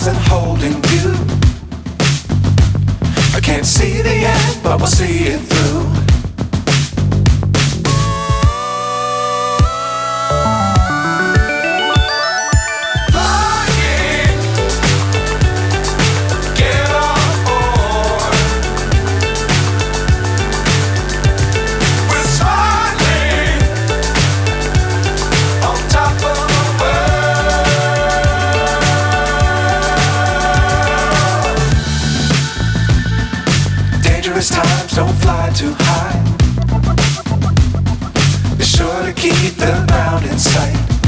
stars and holding you. I can't see the end, but we'll see it through. Times don't fly too high. Be sure to keep the ground in sight.